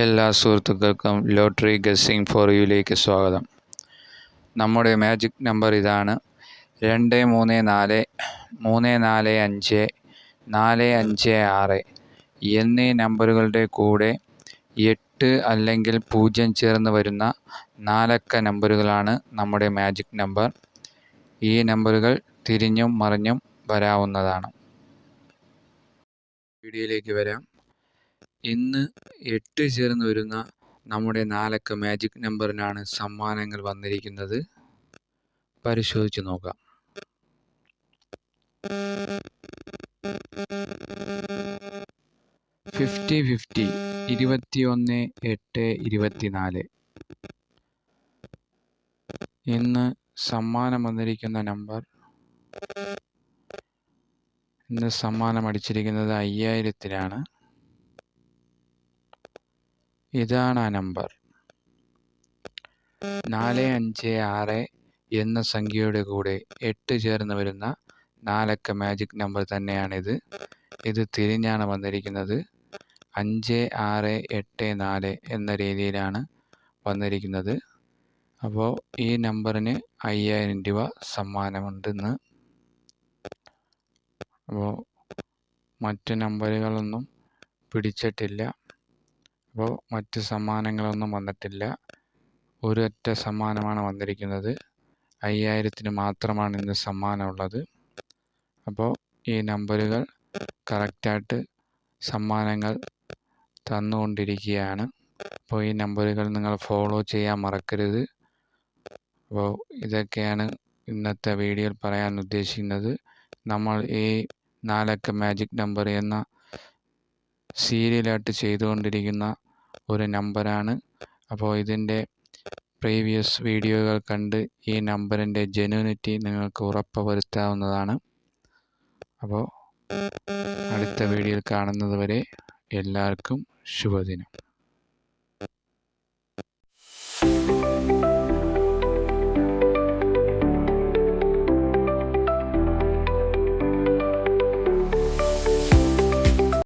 എല്ലാ സുഹൃത്തുക്കൾക്കും lottery guessing four യുയിലേക്ക് സ്വാഗതം. നമ്മുടെ മാജിക് നമ്പർ ഇതാണ്: 2343454556 എന്നീ നമ്പറുകളുടെ കൂടെ 8 അല്ലെങ്കിൽ 0 ചേർന്ന് വരുന്ന 4 അക്ക നമ്പറുകളാണ് നമ്മുടെ മാജിക് നമ്പർ. ഈ നമ്പറുകൾ തിരിഞ്ഞും മറിഞ്ഞും വരാവുന്നതാണ്. വീഡിയോയിലേക്ക് വരാം. ഇന്ന് 8 ചേർന്ന് വരുന്ന നമ്മുടെ 4 അക്ക മാജിക് നമ്പറിനാണ് സമ്മാനങ്ങൾ വന്നിരിക്കുന്നത്. പരിശോധിച്ച് നോക്കാം. 50-50 21 8 24. ഇന്ന് സമ്മാനം വന്നിരിക്കുന്ന നമ്പർ, ഇന്ന് സമ്മാനം അടിച്ചിരിക്കുന്നത് 5000-ത്തിലാണ്. ഇതാണ് ആ നമ്പർ. 456 എന്ന സംഖ്യയുടെ കൂടെ 8 ചേർന്ന് വരുന്ന 4 അക്ക മാജിക് നമ്പർ തന്നെയാണിത്. ഇത് തിരിഞ്ഞാണ് വന്നിരിക്കുന്നത്. 5684 എന്ന രീതിയിലാണ് വന്നിരിക്കുന്നത്. അപ്പോൾ ഈ നമ്പറിന് 5000 രൂപ സമ്മാനമുണ്ടെന്ന്. അപ്പോൾ മറ്റ് നമ്പറുകളൊന്നും പിടിച്ചിട്ടില്ല. അപ്പോൾ മറ്റ് സമ്മാനങ്ങളൊന്നും വന്നിട്ടില്ല. ഒരൊറ്റ സമ്മാനമാണ് വന്നിരിക്കുന്നത്. 5000-ത്തിന് മാത്രമാണ് ഇന്ന് സമ്മാനമുള്ളത്. അപ്പോൾ ഈ നമ്പറുകൾ കറക്റ്റായിട്ട് സമ്മാനങ്ങൾ തന്നുകൊണ്ടിരിക്കുകയാണ്. അപ്പോൾ ഈ നമ്പറുകൾ നിങ്ങൾ ഫോളോ ചെയ്യാൻ മറക്കരുത്. അപ്പോൾ ഇതൊക്കെയാണ് ഇന്നത്തെ വീഡിയോയിൽ പറയാൻ ഉദ്ദേശിക്കുന്നത്. നമ്മൾ ഈ 4 അക്ക മാജിക് നമ്പർ എന്ന സീരിയലായിട്ട് ചെയ്തുകൊണ്ടിരിക്കുന്ന ഒരു നമ്പറാണ്. അപ്പോൾ ഇതിൻ്റെ പ്രീവിയസ് വീഡിയോകൾ കണ്ട് ഈ നമ്പറിൻ്റെ ജെന്യൂനിറ്റി നിങ്ങൾക്ക് ഉറപ്പ് വരുത്താവുന്നതാണ്. അപ്പോൾ അടുത്ത വീഡിയോയിൽ കാണുന്നത് വരെ എല്ലാവർക്കും ശുഭദിനം.